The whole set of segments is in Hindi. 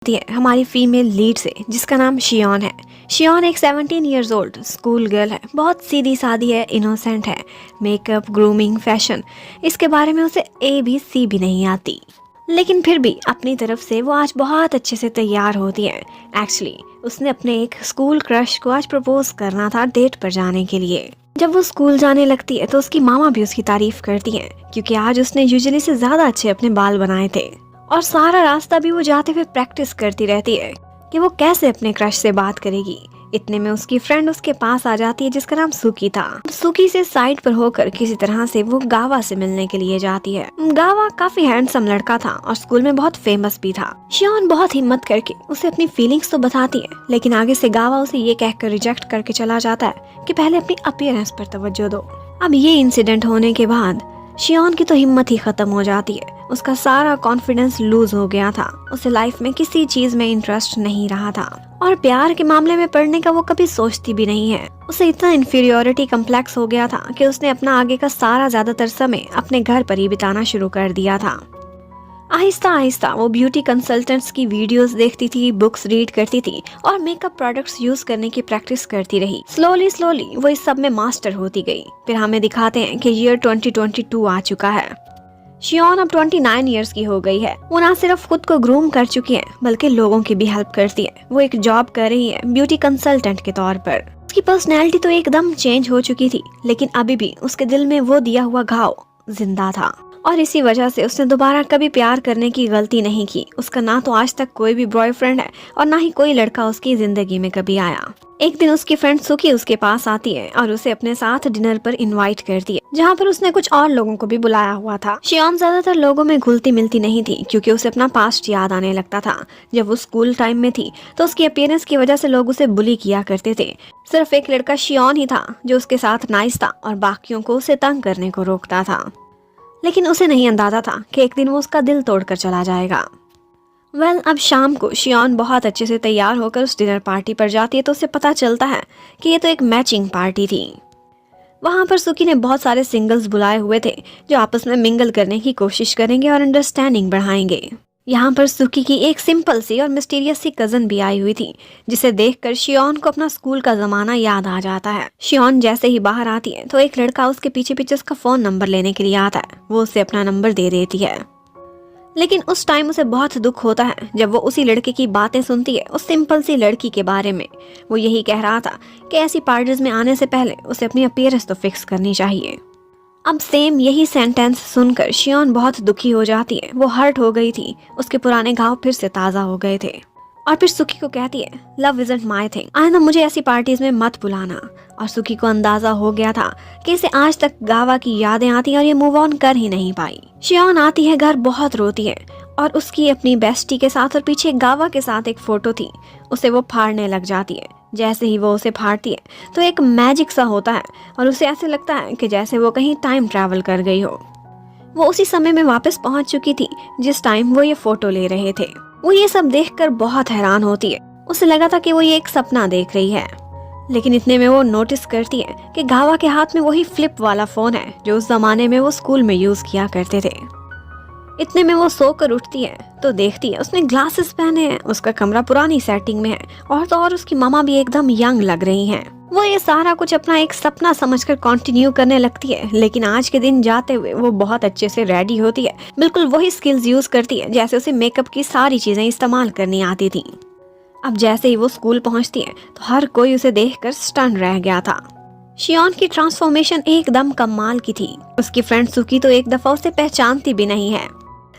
है हमारी फीमेल लीड से, जिसका नाम शियोन है। शियोन एक 17 ईयर्स ओल्ड स्कूल गर्ल है। बहुत सीधी सादी है, इनोसेंट है। मेकअप, ग्रूमिंग, फैशन, इसके बारे में उसे ABC भी नहीं आती, लेकिन फिर भी अपनी तरफ से वो आज बहुत अच्छे से तैयार होती है। एक्चुअली उसने अपने एक स्कूल क्रश को आज प्रपोज करना था डेट पर जाने के लिए। जब वो स्कूल जाने लगती है तो उसकी मामा भी उसकी तारीफ करती हैं, क्योंकि आज उसने यूजुअली से ज्यादा अच्छे अपने बाल बनाए थे। और सारा रास्ता भी वो जाते हुए प्रैक्टिस करती रहती है कि वो कैसे अपने क्रश से बात करेगी। इतने में उसकी फ्रेंड उसके पास आ जाती है, जिसका नाम सुकी था। सुकी से साइड पर होकर किसी तरह से वो गावा से मिलने के लिए जाती है। गावा काफी हैंडसम लड़का था और स्कूल में बहुत फेमस भी था। शियोन बहुत हिम्मत करके उसे अपनी फीलिंग्स तो बताती है, लेकिन आगे से गावा उसे ये कहकर रिजेक्ट करके चला जाता है कि पहले अपनी अपीयरेंस पर तवज्जो दो। अब ये इंसिडेंट होने के बाद शियोन की तो हिम्मत ही खत्म हो जाती है। उसका सारा कॉन्फिडेंस लूज हो गया था। उसे लाइफ में किसी चीज में इंटरेस्ट नहीं रहा था और प्यार के मामले में पढ़ने का वो कभी सोचती भी नहीं है। उसे इतना इंफीरियोरिटी कम्प्लेक्स हो गया था कि उसने अपना आगे का सारा ज्यादातर समय अपने घर पर ही बिताना शुरू कर दिया था। आहिस्ता आहिस्ता वो ब्यूटी कंसल्टेंट्स की वीडियोस देखती थी, बुक्स रीड करती थी और मेकअप प्रोडक्ट्स यूज करने की प्रैक्टिस करती रही। स्लोली स्लोली वो इस सब में मास्टर होती गई। फिर हमें दिखाते हैं कि ईयर 2022 आ चुका है। शियोन अब 29 ईयर्स की हो गई है। वो ना सिर्फ खुद को ग्रूम कर चुकी है, बल्कि लोगों की भी हेल्प करती है। वो एक जॉब कर रही है ब्यूटी कंसल्टेंट के तौर पर। उसकी पर्सनैलिटी तो एकदम चेंज हो चुकी थी, लेकिन अभी भी उसके दिल में वो दिया हुआ घाव जिंदा था। और इसी वजह से उसने दोबारा कभी प्यार करने की गलती नहीं की। उसका ना तो आज तक कोई भी बॉयफ्रेंड है और ना ही कोई लड़का उसकी जिंदगी में कभी आया। एक दिन उसकी फ्रेंड सुकी उसके पास आती है और उसे अपने साथ डिनर पर इनवाइट करती है, जहाँ पर उसने कुछ और लोगों को भी बुलाया हुआ था। शियोन ज्यादातर लोगों में घुलती मिलती नहीं थी, क्योंकि उसे अपना पास्ट याद आने लगता था। जब वो स्कूल टाइम में थी तो उसकी अपीयरेंस की वजह से लोग उसे बुली किया करते थे। सिर्फ एक लड़का शियोन ही था जो उसके साथ नाइस था और बाकियों को उसे तंग करने को रोकता था। लेकिन उसे नहीं अंदाजा था कि एक दिन वो उसका दिल तोड़कर चला जाएगा। अब शाम को शियोन बहुत अच्छे से तैयार होकर उस डिनर पार्टी पर जाती है तो उसे पता चलता है कि ये तो एक मैचिंग पार्टी थी। वहाँ पर सुकी ने बहुत सारे सिंगल्स बुलाए हुए थे जो आपस में मिंगल करने की कोशिश करेंगे और अंडरस्टैंडिंग बढ़ाएंगे। यहाँ पर सुकी की एक सिंपल सी और मिस्टीरियस सी कजन भी आई हुई थी, जिसे देखकर शियोन को अपना स्कूल का जमाना याद आ जाता है। शियोन जैसे ही बाहर आती है तो एक लड़का उसके पीछे पीछे उसका फोन नंबर लेने के लिए आता है। वो उसे अपना नंबर दे देती है, लेकिन उस टाइम उसे बहुत दुख होता है जब वो उसी लड़के की बातें सुनती है, उस सिंपल सी लड़की के बारे में। वो यही कह रहा था कि ऐसी पार्टीज में आने से पहले उसे अपनी अपीयरेंस तो फिक्स करनी चाहिए। अब सेम यही सेंटेंस सुनकर शियोन बहुत दुखी हो जाती है। वो हर्ट हो गई थी, उसके पुराने घाव फिर से ताज़ा हो गए थे। और फिर सुकी को कहती है, लव इजंट माई थिंग, आइंदा मुझे ऐसी पार्टीज में मत बुलाना। और सुकी को अंदाजा हो गया था कि इसे आज तक गावा की यादें आती और ये मूव ऑन कर ही नहीं पाई। शियोन आती है घर, बहुत रोती है और उसकी अपनी बेस्टी के साथ और पीछे गावा के साथ एक फोटो थी, उसे वो फाड़ने लग जाती है। जैसे ही वो उसे फाड़ती है तो एक मैजिक सा होता है और उसे ऐसे लगता है कि जैसे वो कहीं टाइम ट्रैवल कर गई हो। वो उसी समय में वापस पहुंच चुकी थी जिस टाइम वो ये फोटो ले रहे थे। वो ये सब देखकर बहुत हैरान होती है। उसे लगा था कि वो ये एक सपना देख रही है, लेकिन इतने में वो नोटिस करती है कि गावा के हाथ में वही फ्लिप वाला फोन है जो उस जमाने में वो स्कूल में यूज किया करते थे। इतने में वो सोकर उठती है तो देखती है उसने ग्लासेस पहने हैं, उसका कमरा पुरानी सेटिंग में है और तो और उसकी मामा भी एकदम यंग लग रही हैं। वो ये सारा कुछ अपना एक सपना समझकर कंटिन्यू करने लगती है, लेकिन आज के दिन जाते हुए वो बहुत अच्छे से रेडी होती है। बिल्कुल वही स्किल्स यूज करती है जैसे उसे मेकअप की सारी चीजें इस्तेमाल करनी आती थी। अब जैसे ही वो स्कूल पहुंचती है तो हर कोई उसे देखकर स्टन रह गया था। शियोन की ट्रांसफॉर्मेशन एकदम कमाल की थी। उसकी फ्रेंड सुकी तो एक दफा उसे पहचानती भी नहीं है,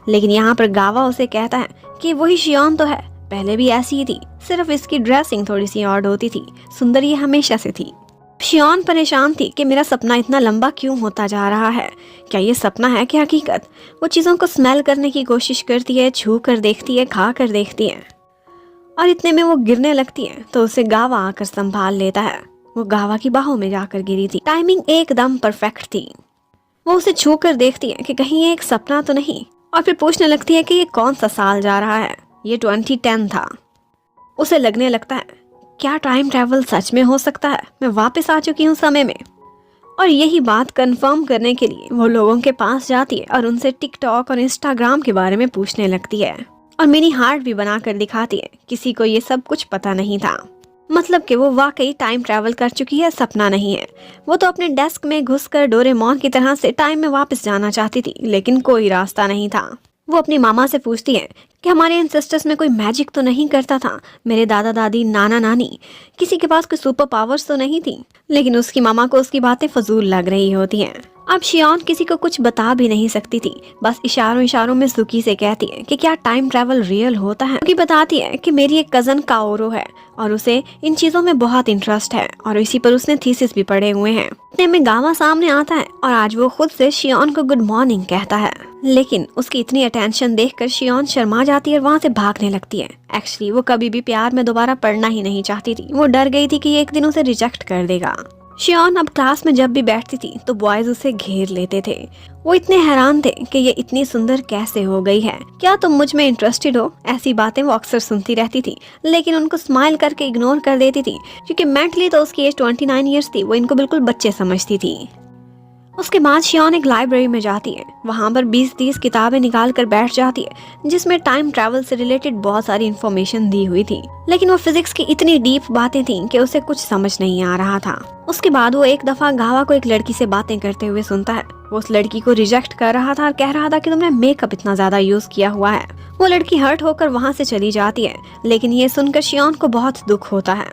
लेकिन यहाँ पर गावा उसे कहता है कि वही शियोन तो है, पहले भी ऐसी ही थी, सिर्फ इसकी ड्रेसिंग थोड़ी सी ऑड होती थी, सुंदर ये हमेशा से थी। शियोन परेशान थी कि मेरा सपना इतना लंबा क्यों होता जा रहा है, क्या ये सपना है कि हकीकत। वो चीज़ों को स्मेल करने की कोशिश करती है, छू कर देखती है, खा कर देखती है और इतने में वो गिरने लगती है तो उसे गावा आकर संभाल लेता है। वो गावा की बाहों में जाकर गिरी थी। टाइमिंग एकदम परफेक्ट थी। वो उसे छू कर देखती है कि कहीं ये एक सपना तो नहीं और फिर पूछने लगती है कि ये कौन सा साल जा रहा है। ये 2010 था। उसे लगने लगता है क्या टाइम ट्रैवल सच में हो सकता है, मैं वापस आ चुकी हूँ समय में। और यही बात कंफर्म करने के लिए वो लोगों के पास जाती है और उनसे टिकटॉक और इंस्टाग्राम के बारे में पूछने लगती है। और मिनी हार्ट भी बनाकर दिखाती है। किसी को ये सब कुछ पता नहीं था, मतलब कि वो वाकई टाइम ट्रैवल कर चुकी है, सपना नहीं है। वो तो अपने डेस्क में घुसकर डोरेमोन की तरह से टाइम में वापस जाना चाहती थी, लेकिन कोई रास्ता नहीं था। वो अपनी मामा से पूछती है कि हमारे एंसेस्टर्स में कोई मैजिक तो नहीं करता था, मेरे दादा दादी नाना नानी किसी के पास कोई सुपर पावर्स तो नहीं थी। लेकिन उसकी मामा को उसकी बातें फजूल लग रही होती हैं। अब शियोन किसी को कुछ बता भी नहीं सकती थी, बस इशारों इशारों में सुकी से कहती है कि क्या टाइम ट्रैवल रियल होता है। सुकी बताती है कि मेरी एक कजन काओरो है और उसे इन चीजों में बहुत इंटरेस्ट है और इसी पर उसने थीसिस भी पढ़े हुए हैं। इतने में गावा सामने आता है और आज वो खुद से शियोन को गुड मॉर्निंग कहता है, लेकिन उसकी इतनी अटेंशन देखकर शियोन शर्मा जाती है और वहाँ से भागने लगती है। एक्चुअली वो कभी भी प्यार में दोबारा पढ़ना ही नहीं चाहती थी। वो डर गई थी कि एक दिन उसे रिजेक्ट कर देगा। शियोन अब क्लास में जब भी बैठती थी तो बॉयज उसे घेर लेते थे। वो इतने हैरान थे कि ये इतनी सुंदर कैसे हो गई है, क्या तुम मुझ में इंटरेस्टेड हो। ऐसी बातें वो अक्सर सुनती रहती थी, लेकिन उनको स्माइल करके इग्नोर कर देती थी, क्योंकि मेंटली तो उसकी एज 29 ईयर्स थी। वो इनको बिल्कुल बच्चे समझती थी। उसके बाद शियोन एक लाइब्रेरी में जाती है। वहाँ पर 20-30 किताबें निकाल कर बैठ जाती है, जिसमें टाइम ट्रैवल से रिलेटेड बहुत सारी इन्फॉर्मेशन दी हुई थी, लेकिन वो फिजिक्स की इतनी डीप बातें थीं कि उसे कुछ समझ नहीं आ रहा था। उसके बाद वो एक दफा गावा को एक लड़की से बातें करते हुए सुनता है। वो उस लड़की को रिजेक्ट कर रहा था और कह रहा था कि तुमने मेकअप इतना ज्यादा यूज किया हुआ है। वो लड़की हर्ट होकर वहाँ से चली जाती है, लेकिन ये सुनकर शियोन को बहुत दुख होता है।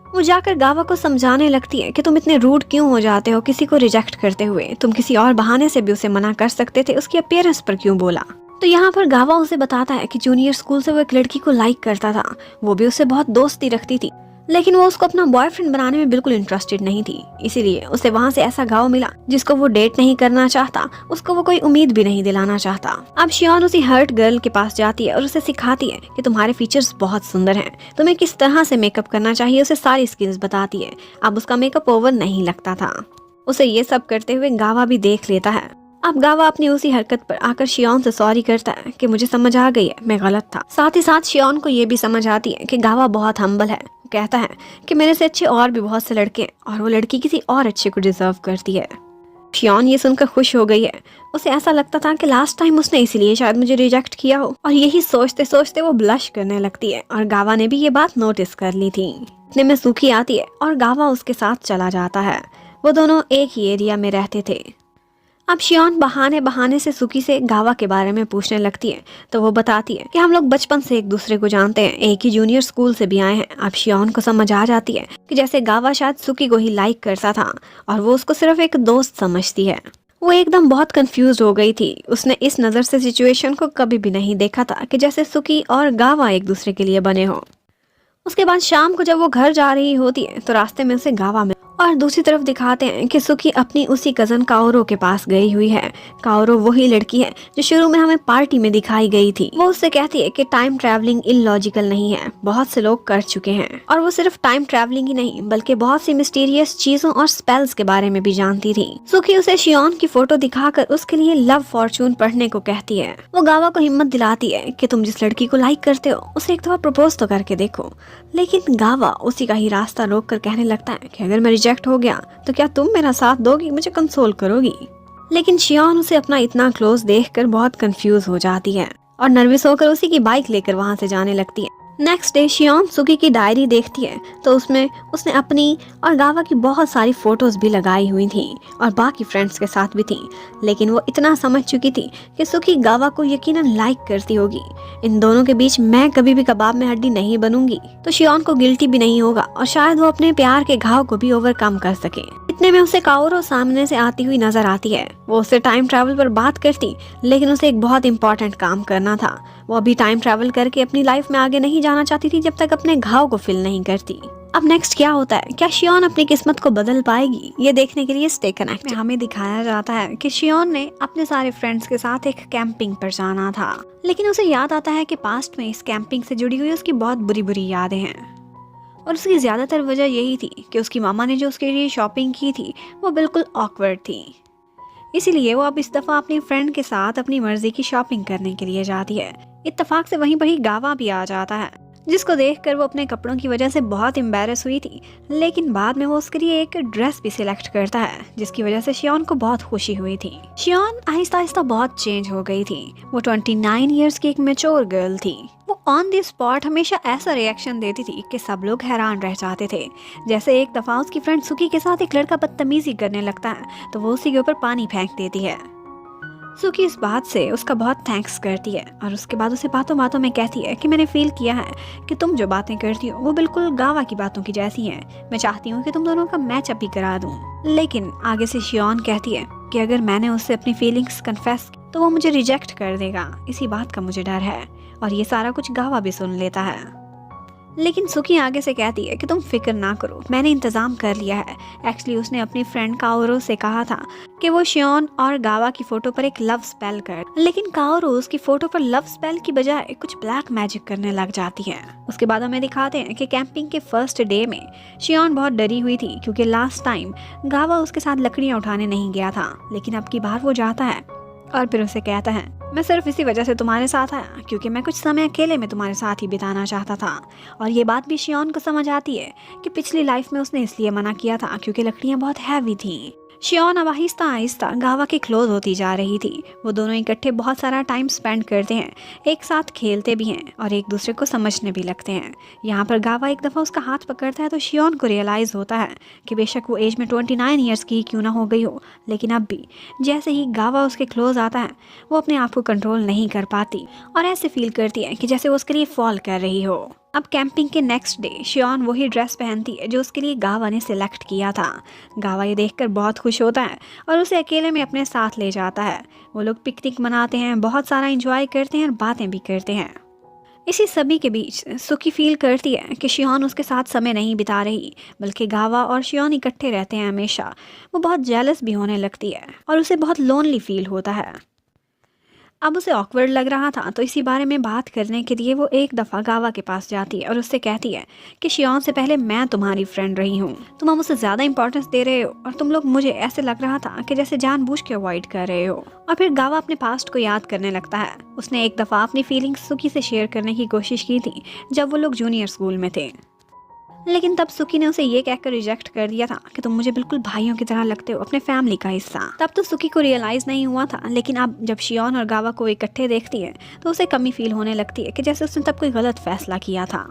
वो जाकर गावा को समझाने लगती है कि तुम इतने रूड क्यों हो जाते हो किसी को रिजेक्ट करते हुए, तुम किसी और बहाने से भी उसे मना कर सकते थे, उसकी अपीयरेंस पर क्यों बोला। तो यहाँ पर गावा उसे बताता है कि जूनियर स्कूल से वो एक लड़की को लाइक करता था, वो भी उससे बहुत दोस्ती रखती थी, लेकिन वो उसको अपना बॉयफ्रेंड बनाने में बिल्कुल इंटरेस्टेड नहीं थी। इसीलिए उसे वहाँ से ऐसा गाँव मिला जिसको वो डेट नहीं करना चाहता, उसको वो कोई उम्मीद भी नहीं दिलाना चाहता। अब शियोन उसी हर्ट गर्ल के पास जाती है और उसे सिखाती है कि तुम्हारे फीचर्स बहुत सुंदर हैं, तुम्हें किस तरह से मेकअप करना चाहिए, उसे सारी स्किल्स बताती है। अब उसका मेकअप ओवर नहीं लगता था। उसे ये सब करते हुए गावा भी देख लेता है। अब गावा अपनी उसी हरकत पर आकर शियोन से सॉरी करता है कि मुझे समझ आ गई है, मैं गलत था। साथ ही साथ शियोन को ये भी समझ आती है कि गावा बहुत हम्बल है। कहता है कि मेरे से अच्छे और भी बहुत से लड़के हैं और वो लड़की किसी और अच्छे को डिजर्व करती है। शियोन ये सुनकर खुश हो गई है। उसे ऐसा लगता था कि लास्ट टाइम उसने इसीलिए शायद मुझे रिजेक्ट किया हो, और यही सोचते सोचते वो ब्लश करने लगती है और गावा ने भी ये बात नोटिस कर ली थी। इतने में सूखी आती है और गावा उसके साथ चला जाता है। वो दोनों एक ही एरिया में रहते थे। अब शियोन बहाने बहाने से सुकी से गावा के बारे में पूछने लगती है, तो वो बताती है कि हम लोग बचपन से एक दूसरे को जानते हैं, एक ही जूनियर स्कूल से भी आए हैं। अब शियोन को समझ आ जाती है कि जैसे गावा शायद सुकी को ही लाइक करता था और वो उसको सिर्फ एक दोस्त समझती है। वो एकदम बहुत कंफ्यूज हो गई थी। उसने इस नज़र से सिचुएशन को कभी भी नहीं देखा था कि जैसे सुकी और गावा एक दूसरे के लिए बने हो। उसके बाद शाम को जब वो घर जा रही होती है तो रास्ते में उसे गावा में और दूसरी तरफ दिखाते हैं कि सुकी अपनी उसी कजन काओरो के पास गई हुई है। काओरो वही लड़की है जो शुरू में हमें पार्टी में दिखाई गई थी। वो उससे कहती है कि टाइम ट्रैवलिंग इलॉजिकल नहीं है, बहुत से लोग कर चुके हैं, और वो सिर्फ टाइम ट्रैवलिंग ही नहीं बल्कि बहुत सी मिस्टीरियस चीजों और स्पेल्स के बारे में भी जानती थी। सुकी उसे शियोन की फोटो दिखाकर उसके लिए लव फॉर्चून पढ़ने को कहती है। वो गावा को हिम्मत दिलाती है कि तुम जिस लड़की को लाइक करते हो उसे एक दफा प्रपोज तो करके देखो, लेकिन गावा उसी का ही रास्ता रोक कर कहने लगता है कि अगर मैं रिजेक्ट हो गया तो क्या तुम मेरा साथ दोगी, मुझे कंसोल करोगी। लेकिन शियोन उसे अपना इतना क्लोज देखकर बहुत कंफ्यूज हो जाती है और नर्वस होकर उसी की बाइक लेकर वहां से जाने लगती है। नेक्स्ट डे शियोन सुकी की डायरी देखती है तो उसमें उसने अपनी और गावा की बहुत सारी फोटोज भी लगाई हुई थी और बाकी फ्रेंड्स के साथ भी थी, लेकिन वो इतना समझ चुकी थी कि सुकी गावा को यकीनन लाइक करती होगी। इन दोनों के बीच मैं कभी भी कबाब में हड्डी नहीं बनूंगी, तो शियोन को गिल्टी भी नहीं होगा और शायद वो अपने प्यार के घाव को भी ओवरकम कर सके। इतने में उसे काओरो सामने से आती हुई नजर आती है। वो उससे टाइम ट्रैवल पर बात करती, लेकिन उसे एक बहुत इंपॉर्टेंट काम करना था। वो अभी टाइम ट्रैवल करके अपनी लाइफ में आगे नहीं जाना चाहती थी जब तक अपने घाव को फिल नहीं करती। अब नेक्स्ट क्या होता है, क्या शियोन अपनी किस्मत को बदल पाएगी, ये देखने के लिए स्टे कनेक्टेड। हमें दिखाया जाता है कि शियोन ने अपने सारे फ्रेंड्स के साथ एक कैंपिंग पर जाना था, लेकिन उसे याद आता है कि पास्ट में इस कैंपिंग से जुड़ी हुई उसकी बहुत बुरी बुरी यादें हैं, और उसकी ज्यादातर वजह यही थी कि उसकी मामा ने जो उसके लिए शॉपिंग की थी वो बिल्कुल ऑकवर्ड थी। इसीलिए वो अब इस दफा अपनी फ्रेंड के साथ अपनी मर्जी की शॉपिंग करने के लिए जाती है। इत्तेफाक से वहीं पर ही गावा भी आ जाता है। जिसको देखकर वो अपने कपड़ों की वजह से बहुत एम्बैरस हुई थी। लेकिन बाद में वो उसके लिए एक ड्रेस भी सिलेक्ट करता है, जिसकी वजह से शियोन को बहुत खुशी हुई थी। शियोन आहिस्ता आहिस्ता बहुत चेंज हो गई थी। वो 29 इयर्स की एक मैच्योर गर्ल थी। वो ऑन द स्पॉट हमेशा ऐसा रिएक्शन देती थी कि सब लोग हैरान रह जाते थे। जैसे एक दफा उसकी फ्रेंड सुकी के साथ एक लड़का बदतमीजी करने लगता है तो वो उसी के ऊपर पानी फेंक देती है। सुकी इस बात से उसका बहुत थैंक्स करती है और उसके बाद उसे बातों बातों में कहती है कि मैंने फील किया है कि तुम जो बातें करती हो वो बिल्कुल गावा की बातों की जैसी हैं। मैं चाहती हूँ कि तुम दोनों का मैच अप भी करा दूँ। लेकिन आगे से शियोन कहती है कि अगर मैंने उससे अपनी फीलिंग्स कन्फेस की तो वो मुझे रिजेक्ट कर देगा। इसी बात का मुझे डर है। और ये सारा कुछ गावा भी सुन लेता है। लेकिन सुकी आगे से कहती है कि तुम फिक्र ना करो, मैंने इंतज़ाम कर लिया है। एक्चुअली उसने अपनी फ्रेंड काओरो से कहा था कि वो शियोन और गावा की फ़ोटो पर एक लव स्पेल कर, लेकिन काओरो उसकी फ़ोटो पर लव स्पेल की बजाय कुछ ब्लैक मैजिक करने लग जाती है। उसके बाद हमें दिखाते हैं कि कैंपिंग के फर्स्ट डे में शियोन बहुत डरी हुई थी क्योंकि लास्ट टाइम गावा उसके साथ लकड़ियाँ उठाने नहीं गया था, लेकिन अब की बार वो जाता है और फिर उसे कहता है मैं सिर्फ इसी वजह से तुम्हारे साथ आया क्योंकि मैं कुछ समय अकेले में तुम्हारे साथ ही बिताना चाहता था। और ये बात भी शियोन को समझ आती है कि पिछली लाइफ में उसने इसलिए मना किया था क्योंकि लकड़ियाँ बहुत हैवी थी। शियोन अब आहिस्ता आहिस्ता गावा के क्लोज होती जा रही थी। वो दोनों इकट्ठे बहुत सारा टाइम स्पेंड करते हैं, एक साथ खेलते भी हैं और एक दूसरे को समझने भी लगते हैं। यहाँ पर गावा एक दफ़ा उसका हाथ पकड़ता है तो शियोन को रियलाइज़ होता है कि बेशक वो एज में 29 ईयर्स की क्यों ना हो गई हो, लेकिन अब भी जैसे ही गावा उसके क्लोज आता है वो अपने आप को कंट्रोल नहीं कर पाती और ऐसे फील करती है कि जैसे वो उसके लिए फॉल कर रही हो। अब कैंपिंग के नेक्स्ट डे शियोन वही ड्रेस पहनती है जो उसके लिए गावा ने सिलेक्ट किया था। गावा ये देखकर बहुत खुश होता है और उसे अकेले में अपने साथ ले जाता है। वो लोग पिकनिक मनाते हैं, बहुत सारा एंजॉय करते हैं और बातें भी करते हैं। इसी सभी के बीच सुकी फील करती है कि शियोन उसके साथ समय नहीं बिता रही, बल्कि गावा और शियोन इकट्ठे रहते हैं हमेशा। वो बहुत जेलस भी होने लगती है और उसे बहुत लोनली फील होता है। अब उसे ऑकवर्ड लग रहा था तो इसी बारे में बात करने के लिए वो एक दफ़ा गावा के पास जाती है और उससे कहती है कि शियोन से पहले मैं तुम्हारी फ्रेंड रही हूँ, तुम अब उसे ज़्यादा इंपॉर्टेंस दे रहे हो और तुम लोग मुझे ऐसे लग रहा था कि जैसे जानबूझ के अवॉइड कर रहे हो। और फिर गावा अपने पास्ट को याद करने लगता है। उसने एक दफ़ा अपनी फीलिंग्स सुकी से शेयर करने की कोशिश की थी जब वो लोग जूनियर स्कूल में थे, लेकिन तब सुकी ने उसे ये कहकर रिजेक्ट कर दिया था कि तुम मुझे बिल्कुल भाइयों की तरह लगते हो, अपने फैमिली का हिस्सा। तब तो सुकी को रियलाइज नहीं हुआ था, लेकिन अब जब शियोन और गावा को इकट्ठे देखती है तो उसे कमी फील होने लगती है कि जैसे उसने तब कोई गलत फैसला किया था।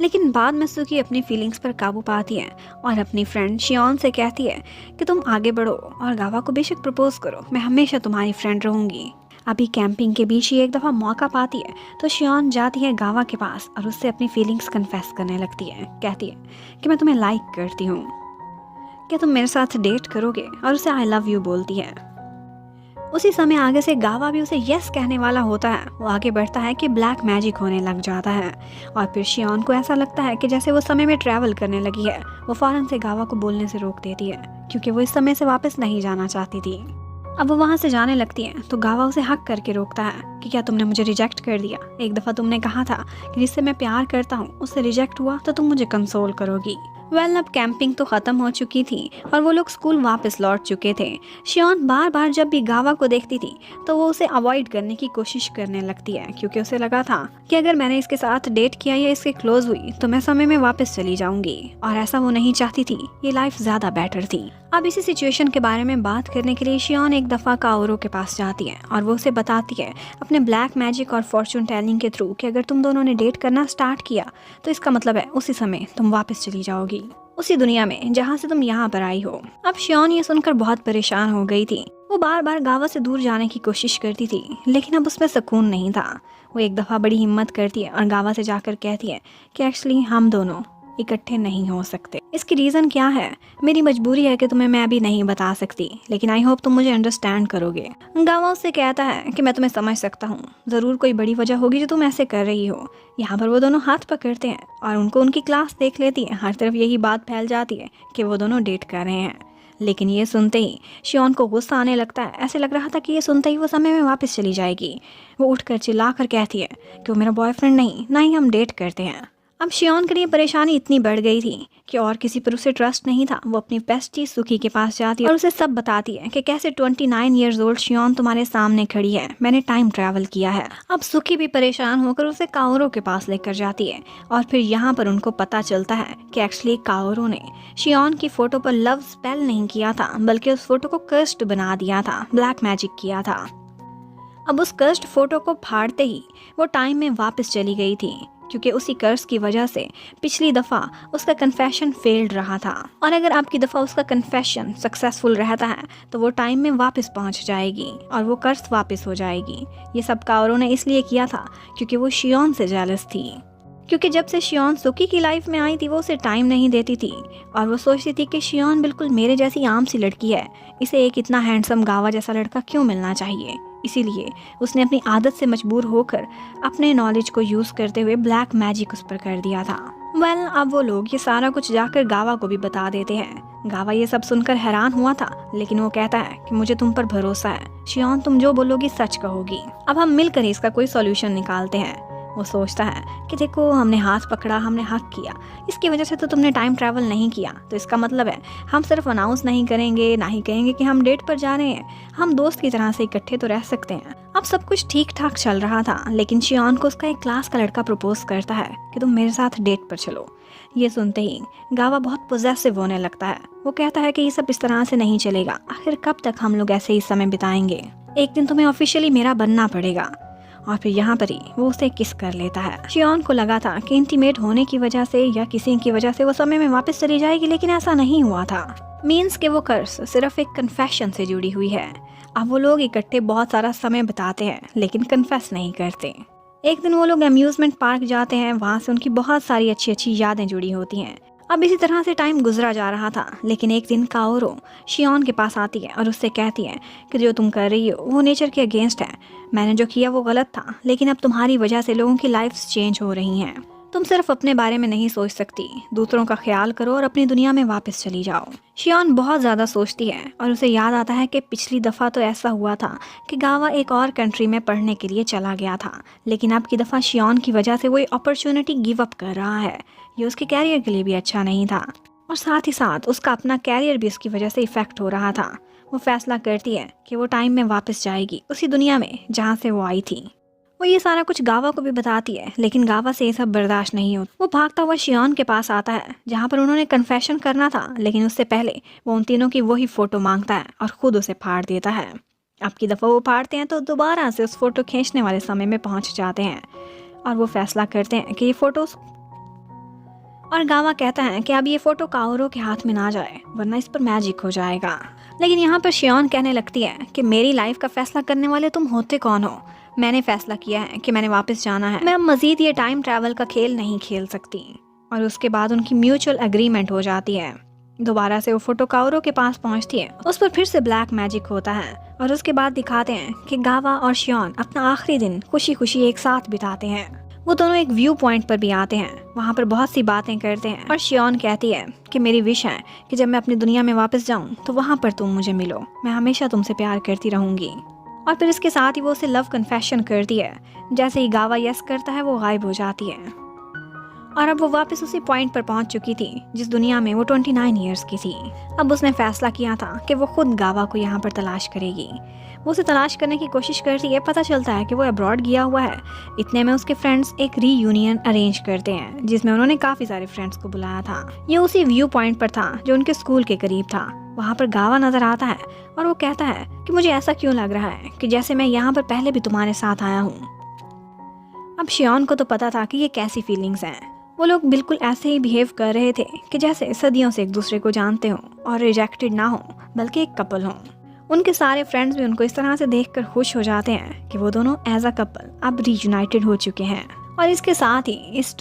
लेकिन बाद में सुकी अपनी फीलिंग्स पर काबू पाती है और अपनी फ्रेंड शियोन से कहती है कि तुम आगे बढ़ो और गावा को बेशक प्रपोज करो, मैं हमेशा तुम्हारी फ्रेंड रहूंगी। अभी कैंपिंग के बीच ही एक दफ़ा मौका पाती है तो शियोन जाती है गावा के पास और उससे अपनी फीलिंग्स कन्फेस करने लगती है। कहती है कि मैं तुम्हें लाइक करती हूँ, क्या तुम मेरे साथ डेट करोगे, और उसे आई लव यू बोलती है। उसी समय आगे से गावा भी उसे यस कहने वाला होता है। वो आगे बढ़ता है कि ब्लैक मैजिक होने लग जाता है और फिर शियोन को ऐसा लगता है कि जैसे वो समय में ट्रैवल करने लगी है। वो फौरन से गावा को बोलने से रोक देती है क्योंकि वो इस समय से वापस नहीं जाना चाहती थी। अब वो वहाँ से जाने लगती है तो गावा उसे हक करके रोकता है कि क्या तुमने मुझे रिजेक्ट कर दिया? एक दफ़ा तुमने कहा था कि जिससे मैं प्यार करता हूँ उससे रिजेक्ट हुआ तो तुम मुझे कंसोल करोगी। अब कैंपिंग तो ख़त्म हो चुकी थी और वो लोग स्कूल वापस लौट चुके थे। शियोन बार बार जब भी गावा को देखती थी तो वो उसे अवॉइड करने की कोशिश करने लगती है क्योंकि उसे लगा था कि अगर मैंने इसके साथ डेट किया या इसके क्लोज हुई तो मैं समय में वापस चली जाऊंगी, और ऐसा वो नहीं चाहती थी। ये लाइफ ज़्यादा बेटर थी। अब इसी सिचुएशन के बारे में बात करने के लिए शियोन एक दफ़ा काओरो के पास जाती है और वो उसे बताती है अपने ब्लैक मैजिक और फॉर्चून टेलिंग के थ्रू कि अगर तुम दोनों ने डेट करना स्टार्ट किया तो इसका मतलब है उसी समय तुम वापस चली जाओगी, उसी दुनिया में जहाँ से तुम यहाँ पर आई हो। अब शियोन ये सुनकर बहुत परेशान हो गई थी। वो बार बार गावा से दूर जाने की कोशिश करती थी, लेकिन अब उसमें सुकून नहीं था। वो एक दफ़ा बड़ी हिम्मत करती है और गावा से जाकर कहती है कि एक्चुअली हम दोनों इकट्ठे नहीं हो सकते। इसकी रीज़न क्या है? मेरी मजबूरी है कि तुम्हें मैं अभी नहीं बता सकती, लेकिन आई होप तुम मुझे अंडरस्टैंड करोगे। गावा उससे कहता है कि मैं तुम्हें समझ सकता हूँ, ज़रूर कोई बड़ी वजह होगी जो तुम ऐसे कर रही हो। यहाँ पर वो दोनों हाथ पकड़ते हैं और उनको उनकी क्लास देख लेती है। हर तरफ यही बात फैल जाती है कि वो दोनों डेट कर रहे हैं। लेकिन ये सुनते ही शियोन को गुस्सा आने लगता है। ऐसे लग रहा था कि ये सुनते ही वो समय में वापस चली जाएगी। वो उठकर चिल्ला कर कहती है कि वो मेरा बॉयफ्रेंड नहीं, ना ही हम डेट करते हैं। अब शियोन के लिए परेशानी इतनी बढ़ गई थी कि और किसी पर उसे ट्रस्ट नहीं था, वो अपनी बेस्टी सुकी के पास जाती है और उसे सब बताती है कि कैसे 29 ईयर्स ओल्ड शियोन तुम्हारे सामने खड़ी है, मैंने टाइम ट्रैवल किया है। अब सुकी भी परेशान होकर उसे काओरो के पास लेकर जाती है और फिर यहाँ पर उनको पता चलता है कि एक्चुअली काओरो ने शियोन की फोटो पर लव स्पेल नहीं किया था, बल्कि उस फोटो को कर्स्ड बना दिया था, ब्लैक मैजिक किया था। अब उस कर्स्ड फोटो को फाड़ते ही वो टाइम में वापस चली गई थी, क्योंकि उसी कर्स की वजह से पिछली दफ़ा उसका कन्फेशन फेल्ड रहा था, और अगर आपकी दफ़ा उसका कन्फेशन सक्सेसफुल रहता है तो वो टाइम में वापस पहुंच जाएगी और वो कर्स वापस हो जाएगी। ये सब काओरो ने इसलिए किया था क्योंकि वो शियोन से जेलस थी, क्योंकि जब से शियोन सुकी की लाइफ में आई थी वो उसे टाइम नहीं देती थी और वो सोचती थी कि शियोन बिल्कुल मेरे जैसी आम सी लड़की है, इसे एक इतना हैंडसम गावा जैसा लड़का क्यों मिलना चाहिए। इसीलिए उसने अपनी आदत से मजबूर होकर अपने नॉलेज को यूज़ करते हुए ब्लैक मैजिक उस पर कर दिया था। अब वो लोग ये सारा कुछ जाकर गावा को भी बता देते हैं। गावा ये सब सुनकर हैरान हुआ था, लेकिन वो कहता है कि मुझे तुम पर भरोसा है शियोन, तुम जो बोलोगी सच कहोगी। अब हम मिलकर ही इसका कोई सॉल्यूशन निकालते हैं। वो सोचता है कि देखो, हमने हाथ पकड़ा, हमने हक किया, इसकी वजह से तो तुमने टाइम ट्रैवल नहीं किया, तो इसका मतलब है हम सिर्फ अनाउंस नहीं करेंगे, ना ही कहेंगे कि हम डेट पर जा रहे हैं, हम दोस्त की तरह से इकट्ठे तो रह सकते हैं। अब सब कुछ ठीक ठाक चल रहा था, लेकिन शियोन को उसका एक क्लास का लड़का प्रपोज करता है कि तुम मेरे साथ डेट पर चलो। ये सुनते ही गावा बहुत पॉजेसिव होने लगता है। वो कहता है कि ये सब इस तरह से नहीं चलेगा, आखिर कब तक हम लोग ऐसे ही समय बिताएंगे, एक दिन तुम्हें ऑफिशियली मेरा बनना पड़ेगा। और फिर यहाँ पर ही वो उसे किस कर लेता है। शियोन को लगा था कि इंटीमेट होने की वजह से या किसी की वजह से वो समय में वापस चली जाएगी, लेकिन ऐसा नहीं हुआ था। मीन्स के वो कर्स सिर्फ एक कन्फेशन से जुड़ी हुई है। अब वो लोग इकट्ठे बहुत सारा समय बिताते हैं, लेकिन कन्फेस नहीं करते। एक दिन वो लोग अम्यूजमेंट पार्क जाते हैं, वहाँ से उनकी बहुत सारी अच्छी अच्छी यादें जुड़ी होती हैं। अब इसी तरह से टाइम गुजरा जा रहा था, लेकिन एक दिन काओरो शियोन के पास आती है और उससे कहती है कि जो तुम कर रही हो वो नेचर के अगेंस्ट है, मैंने जो किया वो गलत था, लेकिन अब तुम्हारी वजह से लोगों की लाइफ्स चेंज हो रही हैं। तुम सिर्फ अपने बारे में नहीं सोच सकती, दूसरों का ख्याल करो और अपनी दुनिया में वापस चली जाओ। शियोन बहुत ज़्यादा सोचती है और उसे याद आता है कि पिछली दफ़ा तो ऐसा हुआ था कि गावा एक और कंट्री में पढ़ने के लिए चला गया था, लेकिन अब की दफ़ा शियोन की वजह से वो ये अपॉर्चुनिटी गिव अप कर रहा है। ये उसके कैरियर के लिए भी अच्छा नहीं था और साथ ही साथ उसका अपना कैरियर भी उसकी वजह से इफ़ेक्ट हो रहा था। वो फैसला करती है कि वो टाइम में वापस जाएगी उसी दुनिया में जहाँ से वो आई थी। वो ये सारा कुछ गावा को भी बताती है, लेकिन गावा से ये सब बर्दाश्त नहीं होता। वो भागता हुआ शियोन के पास आता है जहाँ पर उन्होंने कन्फेशन करना था, लेकिन उससे पहले वो उन तीनों की वही फ़ोटो मांगता है और ख़ुद उसे फाड़ देता है। अब की दफ़ा वो फाड़ते हैं तो दोबारा से उस फोटो खींचने वाले समय में पहुँच जाते हैं और वो फैसला करते हैं कि ये फ़ोटोज़, और गावा कहता है कि अब ये फ़ोटो काओरो के हाथ में ना जाए वरना इस पर मैजिक हो जाएगा। लेकिन यहाँ पर शियोन कहने लगती है कि मेरी लाइफ का फैसला करने वाले तुम होते कौन हो, मैंने फैसला किया है कि मैंने वापस जाना है, मैं अब मज़ीद ये टाइम ट्रैवल का खेल नहीं खेल सकती। और उसके बाद उनकी म्यूचुअल एग्रीमेंट हो जाती है। दोबारा से वो फोटो काओरो के पास पहुंचती है, उस पर फिर से ब्लैक मैजिक होता है और उसके बाद दिखाते हैं कि गावा और शियोन अपना आखिरी दिन खुशी खुशी एक साथ बिताते हैं। वो दोनों एक व्यू पॉइंट पर भी आते हैं, वहाँ पर बहुत सी बातें करते हैं और शियोन कहती है कि मेरी विश है कि जब मैं अपनी दुनिया में वापस जाऊँ तो वहाँ पर तुम मुझे मिलो, मैं हमेशा तुमसे प्यार करती रहूँगी। और फिर इसके साथ ही वो उसे लव कन्फेशन करती है। जैसे ही गावा यस करता है वो गायब हो जाती है और अब वो वापस उसी पॉइंट पर पहुंच चुकी थी जिस दुनिया में वो 29 ईयर्स की थी। अब उसने फैसला किया था कि वो खुद गावा को यहाँ पर तलाश करेगी। वो उसे तलाश करने की कोशिश करती है, पता चलता है कि वो अब्रॉड गया हुआ है। इतने में उसके फ्रेंड्स एक रीयूनियन अरेंज करते हैं जिसमें उन्होंने काफ़ी सारे फ्रेंड्स को बुलाया था। ये उसी व्यू पॉइंट पर था जो उनके स्कूल के करीब था। वहाँ पर गावा नज़र आता है और वो कहता है कि मुझे ऐसा क्यों लग रहा है कि जैसे मैं यहाँ पर पहले भी तुम्हारे साथ आया हूँ। अब शियोन को तो पता था कि ये कैसी फीलिंग्स हैं। वो लोग बिल्कुल ऐसे ही बिहेव कर रहे थे कि जैसे सदियों से एक दूसरे को जानते हों और रिजेक्टेड ना हो बल्कि एक कपल हों। उनके सारे फ्रेंड्स भी उनको इस तरह से देखकर खुश हो जाते हैं कि वो दोनों एज अ कपल अब रीयूनाइटेड हो चुके हैं। और इसके साथ ही इस